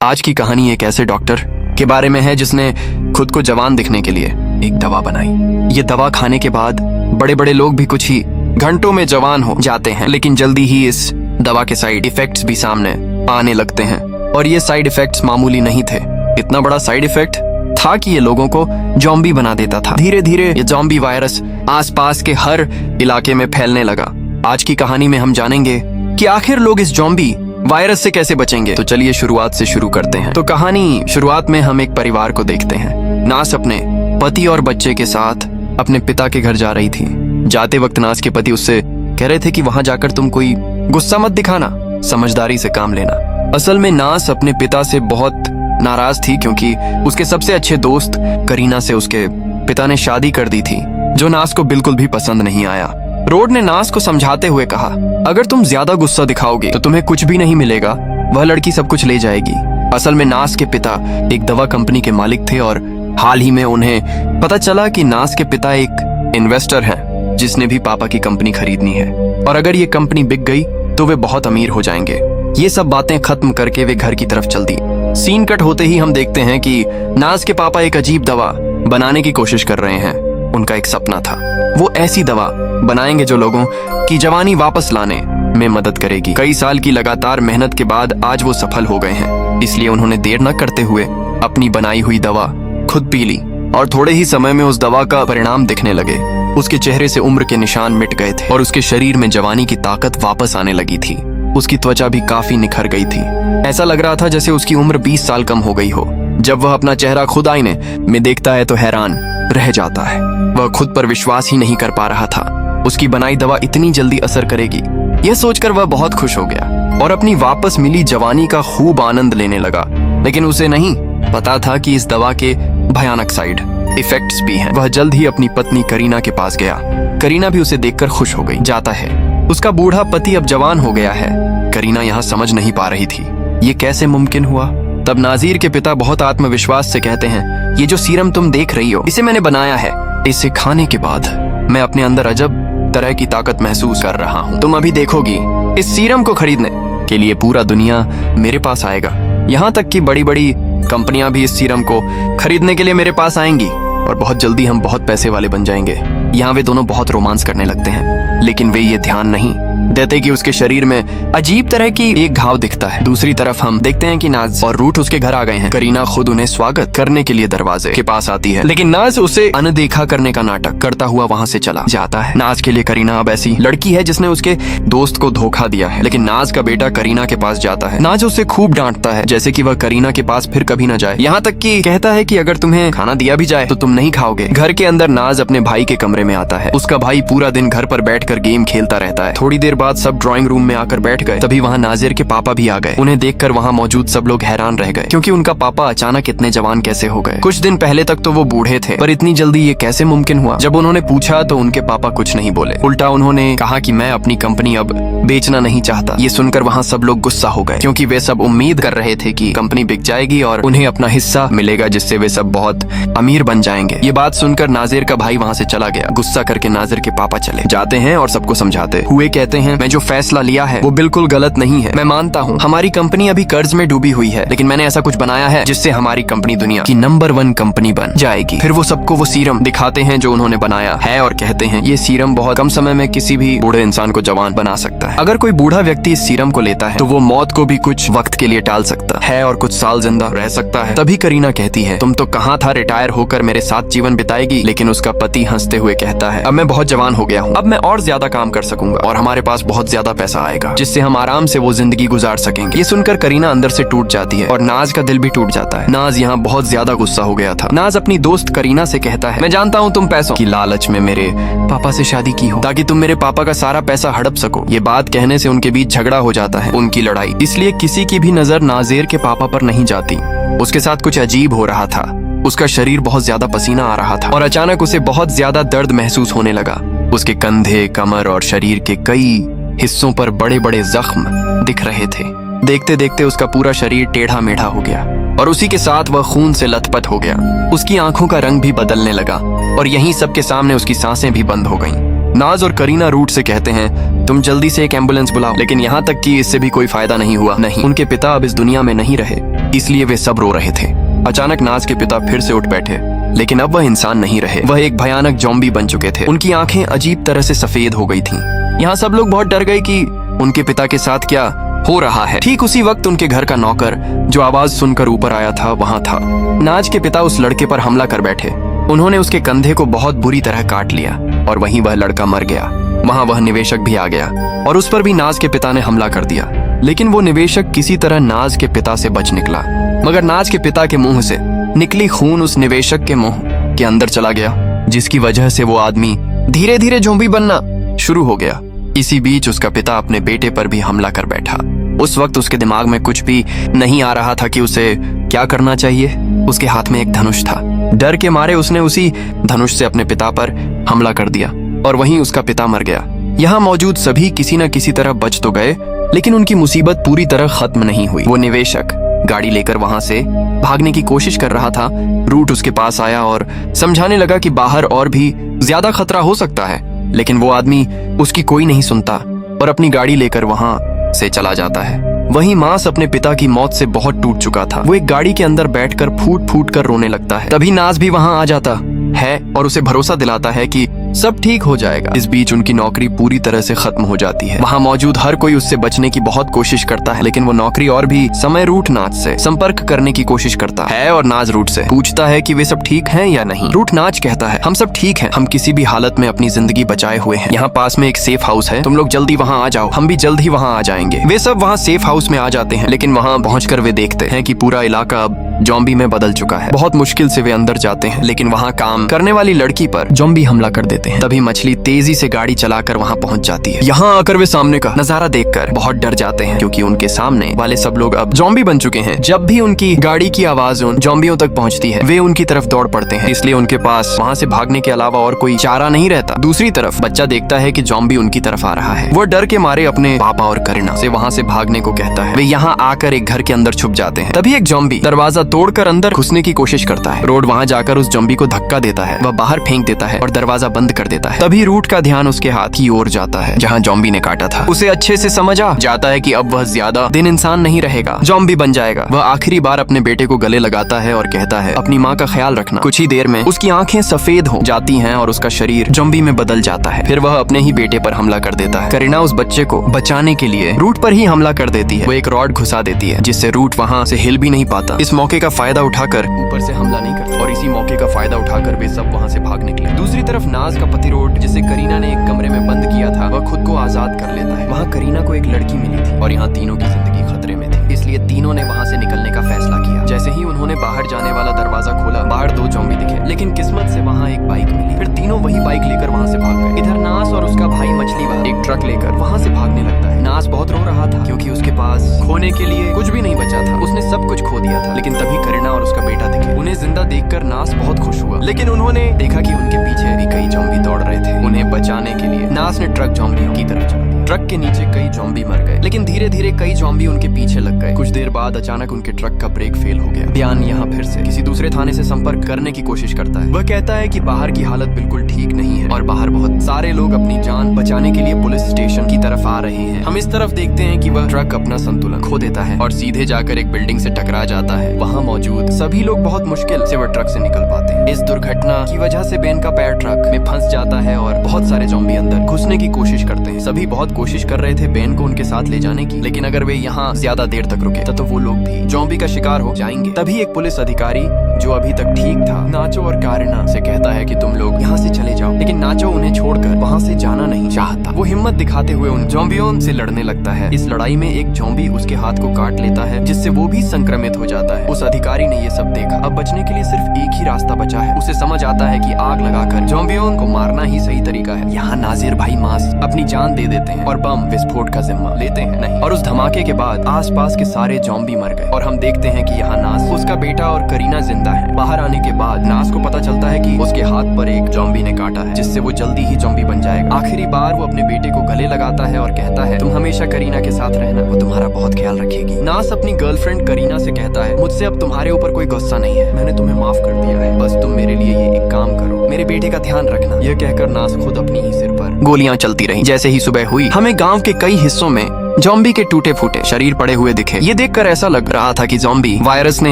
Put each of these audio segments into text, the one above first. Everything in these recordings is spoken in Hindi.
आज की कहानी एक ऐसे डॉक्टर के बारे में है जिसने खुद को जवान दिखने के लिए एक दवा बनाई। ये दवा खाने के बाद बड़े बड़े लोग भी कुछ ही घंटों में जवान हो जाते हैं, लेकिन जल्दी ही इस दवा के साइड इफेक्ट्स भी सामने आने लगते हैं। और ये साइड इफेक्ट्स मामूली नहीं थे। इतना बड़ा साइड इफेक्ट था कि ये लोगों को जॉम्बी बना देता था। धीरे धीरे ये जॉम्बी वायरस आसपास के हर इलाके में फैलने लगा। आज की कहानी में हम जानेंगे कि आखिर लोग इस जॉम्बी वायरस से कैसे बचेंगे। तो चलिए शुरुआत से शुरू करते हैं। तो कहानी शुरुआत में हम एक परिवार को देखते हैं। नास अपने पति और बच्चे के साथ अपने पिता के घर जा रही थी। जाते वक्त नास के पति उससे कह रहे थे कि वहां जाकर तुम कोई गुस्सा मत दिखाना, समझदारी से काम लेना। असल में नास अपने पिता से बहुत नाराज थी क्योंकि उसके सबसे अच्छे दोस्त करीना से उसके पिता ने शादी कर दी थी, जो नास को बिल्कुल भी पसंद नहीं आया। रोड ने नास को समझाते हुए कहा, अगर तुम ज्यादा गुस्सा दिखाओगे तो तुम्हें कुछ भी नहीं मिलेगा, वह लड़की सब कुछ ले जाएगी। असल में नास के पिता एक दवा कंपनी के मालिक थे और हाल ही में उन्हें पता चला कि नास के पिता एक इन्वेस्टर हैं जिसने भी पापा की कंपनी खरीदनी है, और अगर ये कंपनी बिक गई तो वे बहुत अमीर हो जाएंगे। ये सब बातें खत्म करके वे घर की तरफ चल दी। सीन कट होते ही हम देखते हैं कि नास के पापा एक अजीब दवा बनाने की कोशिश कर रहे हैं। उनका एक सपना था, वो ऐसी दवा बनाएंगे जो लोगों की जवानी वापस लाने में मदद करेगी। कई साल की लगातार मेहनत के बाद आज वो सफल हो गए हैं, इसलिए उन्होंने देर न करते हुए अपनी बनाई हुई दवा खुद पी ली और थोड़े ही समय में उस दवा का परिणाम दिखने लगे। उसके चेहरे से उम्र के निशान मिट गए थे और उसके शरीर में जवानी की ताकत वापस आने लगी थी। उसकी त्वचा भी काफी निखर गई थी। ऐसा लग रहा था जैसे उसकी उम्र 20 साल कम हो गई हो। जब वह अपना चेहरा खुद आईने में देखता है तो हैरान रह जाता है। वह खुद पर विश्वास ही नहीं कर पा रहा था। उसकी बनाई दवा इतनी जल्दी असर करेगी, यह सोचकर वह बहुत खुश हो गया और अपनी वापस मिली जवानी का खूब आनंद लेने लगा। लेकिन उसे नहीं पता था कि इस दवा के भयानक साइड इफेक्ट्स भी हैं। वह जल्द ही अपनी पत्नी करीना के पास गया। करीना भी उसे देखकर खुश हो गई। जाता है, उसका बूढ़ा पति अब जवान हो गया है। करीना यहाँ समझ नहीं पा रही थी ये कैसे मुमकिन हुआ। तब नाजीर के पिता बहुत आत्मविश्वास से कहते हैं, ये जो सीरम तुम देख रही हो, इसे मैंने बनाया है। इसे खाने के बाद मैं अपने अंदर अजब तरह की ताकत महसूस कर रहा हूँ। तुम अभी देखोगी, इस सीरम को खरीदने के लिए पूरा दुनिया मेरे पास आएगा। यहाँ तक कि बड़ी बड़ी कंपनियां भी इस सीरम को खरीदने के लिए मेरे पास आएंगी और बहुत जल्दी हम बहुत पैसे वाले बन जाएंगे। यहाँ वे दोनों बहुत रोमांस करने लगते हैं, लेकिन वे ये ध्यान नहीं देते कि उसके शरीर में अजीब तरह की एक घाव दिखता है। दूसरी तरफ हम देखते हैं कि नाज और रूट उसके घर आ गए हैं। करीना खुद उन्हें स्वागत करने के लिए दरवाजे के पास आती है, लेकिन नाज उसे अनदेखा करने का नाटक करता हुआ वहाँ से चला जाता है। नाज के लिए करीना अब ऐसी लड़की है जिसने उसके दोस्त को धोखा दिया है। लेकिन नाज का बेटा करीना के पास जाता है। नाज उसे खूब डांटता है, जैसे कि वह करीना के पास फिर कभी न जाए। यहाँ तक कि कहता है कि अगर तुम्हें खाना दिया भी जाए तो तुम नहीं खाओगे। घर के अंदर नाज अपने भाई के कमरे में आता है। उसका भाई पूरा दिन घर पर बैठकर गेम खेलता रहता है। थोड़ी देर बाद सब ड्राइंग रूम में आकर बैठ गए। तभी वहाँ नाजिर के पापा भी आ गए। उन्हें देखकर वहाँ मौजूद सब लोग हैरान रह गए, क्योंकि उनका पापा अचानक इतने जवान कैसे हो गए। कुछ दिन पहले तक तो वो बूढ़े थे, पर इतनी जल्दी ये कैसे मुमकिन हुआ। जब उन्होंने पूछा तो उनके पापा कुछ नहीं बोले। उल्टा उन्होंने कहा कि मैं अपनी कंपनी अब बेचना नहीं चाहता। ये सुनकर वहाँ सब लोग गुस्सा हो गए, क्योंकि वे सब उम्मीद कर रहे थे कि कंपनी बिक जाएगी और उन्हें अपना हिस्सा मिलेगा, जिससे वे सब बहुत अमीर बन जाएंगे। ये बात सुनकर नाजिर का भाई वहाँ से चला गया। गुस्सा करके नाजिर के पापा चले जाते हैं और सबको समझाते हुए कहते हैं, मैं जो फैसला लिया है वो बिल्कुल गलत नहीं है। मैं मानता हूँ हमारी कंपनी अभी कर्ज में डूबी हुई है, लेकिन मैंने ऐसा कुछ बनाया है जिससे हमारी कंपनी दुनिया की नंबर 1 कंपनी बन जाएगी। फिर वो सबको वो सीरम दिखाते हैं जो उन्होंने बनाया है और कहते हैं, ये सीरम बहुत कम समय में किसी भी बूढ़े इंसान को जवान बना सकता है। अगर कोई बूढ़ा व्यक्ति इस सीरम को लेता है तो वो मौत को भी कुछ वक्त के लिए टाल सकता है और कुछ साल जिंदा रह सकता है। तभी करीना कहती है, तुम तो कहाँ था, रिटायर होकर मेरे साथ जीवन बिताएगी। लेकिन उसका पति हंसते हुए कहता है, अब मैं बहुत जवान हो गया हूँ, अब मैं और ज्यादा काम कर सकूंगा और हमारे पास बहुत ज्यादा पैसा आएगा, जिससे हम आराम से वो जिंदगी गुजार सकेंगे। ये सुनकर करीना अंदर से टूट जाती है और नाज का दिल भी टूट जाता है। नाज यहाँ बहुत ज्यादा गुस्सा हो गया था। नाज अपनी दोस्त करीना से कहता है, मैं जानता हूँ तुम पैसों की लालच में मेरे पापा से शादी की हो ताकि तुम मेरे पापा का सारा पैसा हड़प सको। ये बात कहने से उनके बीच झगड़ा हो जाता है, उनकी लड़ाई। इसलिए किसी की भी नजर नाजिर के पापा पर नहीं जाती। उसके साथ कुछ अजीब हो रहा था। उसका शरीर बहुत ज्यादा पसीना आ रहा था और अचानक उसे बहुत ज्यादा दर्द महसूस होने लगा। उसके कंधे, कमर और शरीर के कई हिस्सों पर बड़े बड़े जख्म दिख रहे थे। देखते देखते उसका पूरा शरीर टेढ़ा मेढ़ा हो गया और उसी के साथ वह खून से लथपथ हो गया। उसकी आंखों का रंग भी बदलने लगा और यहीं सबके सामने उसकी सांसें भी बंद हो गईं। नाज और करीना रूट से कहते हैं तुम जल्दी से एक एम्बुलेंस बुलाओ, लेकिन यहाँ तक कि इससे भी कोई फायदा नहीं हुआ। नहीं, उनके पिता अब इस दुनिया में नहीं रहे, इसलिए वे सब रो रहे थे। अचानक नाज के पिता फिर से उठ बैठे, लेकिन अब वह इंसान नहीं रहे, वह एक भयानक ज़ॉम्बी बन चुके थे। उनकी आंखें अजीब तरह से सफेद हो गई थीं। यहाँ सब लोग बहुत डर गए कि उनके पिता के साथ क्या हो रहा है। ठीक उसी वक्त उनके घर का नौकर जो आवाज सुनकर ऊपर आया था वहां था। नाज के पिता उस लड़के पर हमला कर बैठे। उन्होंने उसके कंधे को बहुत बुरी तरह काट लिया और वहीं वह लड़का मर गया। वहां वह निवेशक भी आ गया और उस पर भी नाज के पिता ने हमला कर दिया, लेकिन वो निवेशक किसी तरह नाज के पिता से बच निकला। मगर नाज के पिता के मुंह से निकली खून उस निवेशक के मुंह के अंदर चला गया, जिसकी वजह से वो आदमी धीरे धीरे ज़ॉम्बी बनना शुरू हो गया। इसी बीच उसका पिता अपने बेटे पर भी हमला कर बैठा। उस वक्त उसके दिमाग में कुछ भी नहीं आ रहा था कि उसे क्या करना चाहिए। उसके हाथ में एक धनुष था। डर के मारे उसने उसी धनुष से अपने पिता पर हमला कर दिया और वहीं उसका पिता मर गया। यहाँ मौजूद सभी किसी न किसी तरह बच तो गए, लेकिन उनकी मुसीबत पूरी तरह खत्म नहीं हुई। वो निवेशक गाड़ी लेकर वहां से भागने की कोशिश कर रहा था। रूट उसके पास आया और समझाने लगा कि बाहर और भी ज्यादा खतरा हो सकता है, लेकिन वो आदमी उसकी कोई नहीं सुनता और अपनी गाड़ी लेकर वहां से चला जाता है। वहीं मांस अपने पिता की मौत से बहुत टूट चुका था। वो एक गाड़ी के अंदर बैठकर फूट फूट कर रोने लगता है। तभी नाज भी वहां आ जाता है और उसे भरोसा दिलाता है कि सब ठीक हो जाएगा। इस बीच उनकी नौकरी पूरी तरह से खत्म हो जाती है। वहां मौजूद हर कोई उससे बचने की बहुत कोशिश करता है, लेकिन वो नौकरी और भी समय रूट नाज से संपर्क करने की कोशिश करता है और नाज रूट से पूछता है कि वे सब ठीक हैं या नहीं। रूट नाज कहता है हम सब ठीक हैं, हम किसी भी हालत में अपनी जिंदगी बचाए हुए हैं। यहाँ पास में एक सेफ हाउस है, तुम लोग जल्दी वहाँ आ जाओ, हम भी जल्द ही वहाँ आ जाएंगे। वे सब वहाँ सेफ हाउस में आ जाते हैं, लेकिन वहाँ पहुंचकर वे देखते हैं कि पूरा इलाका अब ज़ॉम्बी में बदल चुका है। बहुत मुश्किल से वे अंदर जाते हैं, लेकिन वहाँ काम करने वाली लड़की पर ज़ॉम्बी हमला कर देते हैं। तभी मछली तेजी से गाड़ी चलाकर वहाँ पहुँच जाती है। यहाँ आकर वे सामने का नजारा देखकर बहुत डर जाते हैं, क्योंकि उनके सामने वाले सब लोग अब ज़ॉम्बी बन चुके हैं। जब भी उनकी गाड़ी की आवाज उन ज़ॉम्बियों तक पहुँचती है, वे उनकी तरफ दौड़ पड़ते हैं, इसलिए उनके पास वहाँ से भागने के अलावा और कोई चारा नहीं रहता। दूसरी तरफ बच्चा देखता है कि ज़ॉम्बी उनकी तरफ आ रहा है। वो डर के मारे अपने पापा और करीना से वहाँ से भागने को कहता है। वे यहाँ आकर एक घर के अंदर छुप जाते हैं। तभी एक ज़ॉम्बी दरवाजा तोड़कर अंदर घुसने की कोशिश करता है। रोड वहाँ जाकर उस ज़ॉम्बी को धक्का देता है, वह बाहर फेंक देता है और दरवाजा बंद कर देता है। तभी रूट का ध्यान उसके हाथ की ओर जाता है जहाँ ज़ॉम्बी ने काटा था। उसे अच्छे से समझ आ जाता है कि अब वह ज्यादा दिन इंसान नहीं रहेगा, ज़ॉम्बी बन जाएगा। वह आखिरी बार अपने बेटे को गले लगाता है और कहता है अपनी माँ का ख्याल रखना। कुछ ही देर में उसकी आंखें सफेद हो जाती हैं और उसका शरीर ज़ॉम्बी में बदल जाता है। फिर वह अपने ही बेटे पर हमला कर देता है। करीना उस बच्चे को बचाने के लिए रूट पर ही हमला कर देती है। वो एक रॉड घुसा देती है, जिससे रूट वहाँ से हिल भी नहीं पाता। इस मौके का फायदा उठाकर ऊपर से हमला नहीं करता और इसी मौके का फायदा उठाकर वे सब वहाँ से भाग निकले। दूसरी तरफ नाज का पति रोड, जिसे करीना ने एक कमरे में बंद किया था, वह खुद को आजाद कर लेता है। वहाँ करीना को एक लड़की मिली थी और यहाँ तीनों की जिंदगी खतरे में थी, इसलिए तीनों ने वहाँ से निकलने का फैसला किया। जैसे ही उन्होंने बाहर जाने वाला दरवाजा खोला, बाहर दो ज़ॉम्बी दिखे, लेकिन किस्मत से वहाँ एक बाइक मिली। फिर तीनों वही बाइक लेकर वहाँ से भाग गए। इधर नास और उसका भाई मछली वाला एक ट्रक लेकर वहाँ से भागने लगता है। नास बहुत रो रहा था, क्योंकि उसके पास खोने के लिए कुछ भी नहीं बचा था। उसने सब कुछ खो दिया था। लेकिन तभी करीना और उसका बेटा दिखे। उन्हें जिंदा देखकर नास बहुत खुश हुआ, लेकिन उन्होंने देखा कि उनके पीछे भी कई ज़ॉम्बी दौड़ रहे थे। उन्हें बचाने के लिए नास ने ट्रक ज़ॉम्बियों की तरफ चला दिया। ट्रक के नीचे कई ज़ॉम्बी मर गए, लेकिन धीरे धीरे कई ज़ॉम्बी उनके पीछे लग गए। कुछ देर बाद अचानक उनके ट्रक का ब्रेक फेल हो गया। ध्यान यहाँ फिर से किसी दूसरे थाने से संपर्क करने की कोशिश करता है। वह कहता है कि बाहर की हालत बिल्कुल ठीक नहीं है और बाहर बहुत सारे लोग अपनी जान बचाने के लिए पुलिस स्टेशन की तरफ आ रहे हैं। हम इस तरफ देखते हैं कि वह ट्रक अपना संतुलन खो देता है और सीधे जाकर एक बिल्डिंग से टकरा जाता है। वहाँ मौजूद सभी लोग बहुत मुश्किल से वह ट्रक से निकल पाते हैं। इस दुर्घटना की वजह से बेन का पैर ट्रक में फंस जाता है और बहुत सारे ज़ॉम्बी अंदर घुसने की कोशिश करते हैं। सभी बहुत कोशिश कर रहे थे बेन को उनके साथ ले जाने की, लेकिन अगर वे यहाँ ज्यादा देर तक रुके तो वो लोग भी ज़ॉम्बी का शिकार हो जाएंगे। तभी एक पुलिस अधिकारी जो अभी तक ठीक था, नाचो और कारिना से कहता है कि तुम लोग यहाँ से चले जाओ, लेकिन नाचो उन्हें छोड़कर वहाँ से जाना नहीं चाहता। वो हिम्मत दिखाते हुए उन ज़ॉम्बियों से लड़ने लगता है। इस लड़ाई में एक ज़ॉम्बी उसके हाथ को काट लेता है, जिससे वो भी संक्रमित हो जाता है। उस अधिकारी ने ये सब देखा। अब बचने के लिए सिर्फ एक ही रास्ता बचा है। उसे समझ आता है कि आग लगाकर ज़ॉम्बियों को मारना ही सही तरीका है। यहाँ नाजिर भाई मास अपनी जान दे देते हैं और बम विस्फोट का जिम्मा लेते हैं नहीं। और उस धमाके के बाद आसपास के सारे ज़ॉम्बी मर गए और हम देखते हैं कि यहाँ नास, उसका बेटा और करीना जिंदा है। बाहर आने के बाद नास को पता चलता है कि उसके हाथ पर एक ज़ॉम्बी ने काटा है, जिससे वो जल्दी ही ज़ॉम्बी बन जाएगा। आखिरी बार वो अपने बेटे को गले लगाता है और कहता है तुम हमेशा करीना के साथ रहना, वो तुम्हारा बहुत ख्याल रखेगी। नास अपनी गर्लफ्रेंड करीना से कहता है मुझसे अब तुम्हारे ऊपर कोई गुस्सा नहीं है, मैंने मैंने तुम्हें माफ कर दिया है, बस तुम मेरे लिए ये एक काम करो, मेरे बेटे का ध्यान रखना। यह कहकर नास खुद अपनी ही सिर पर गोलियां चलती रहीं। जैसे ही सुबह हुई, हमें गांव के कई हिस्सों में ज़ॉम्बी के टूटे फूटे शरीर पड़े हुए दिखे। ये देखकर ऐसा लग रहा था कि ज़ॉम्बी वायरस ने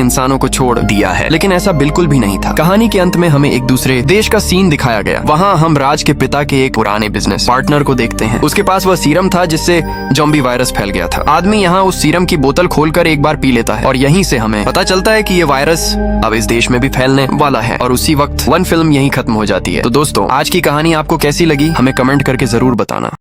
इंसानों को छोड़ दिया है, लेकिन ऐसा बिल्कुल भी नहीं था। कहानी के अंत में हमें एक दूसरे देश का सीन दिखाया गया। वहाँ हम राज के पिता के एक पुराने बिजनेस पार्टनर को देखते हैं। उसके पास वह सीरम था जिससे ज़ॉम्बी वायरस फैल गया था। आदमी यहाँ उस सीरम की बोतल खोलकर एक बार पी लेता है और यहीं से हमें पता चलता है कि ये वायरस अब इस देश में भी फैलने वाला है। और उसी वक्त वन फिल्म यहीं खत्म हो जाती है। तो दोस्तों, आज की कहानी आपको कैसी लगी हमें कमेंट करके जरूर बताना।